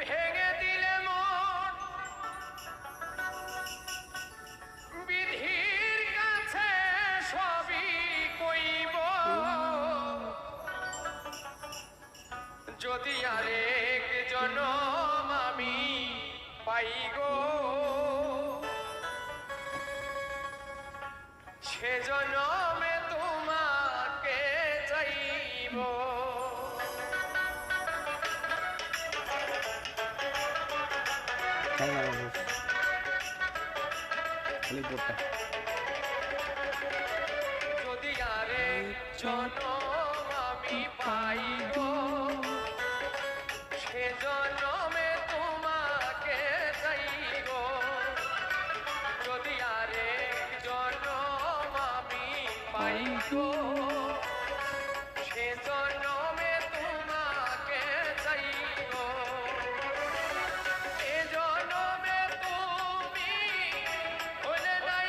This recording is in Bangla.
ভেঙে দিলে মন বিধির কাছে সবই কইব যদি আরেক জনম আমি পাই গো সে জনমে তোমাকে চাইব যদি আরেক জনম আমি পাই গো সে জনমে তোমাকে চাইব যদি আরেক জনম আমি পাই গো সে জনমে তোমাকে চাইব এ জনমে তুমি হলে নাই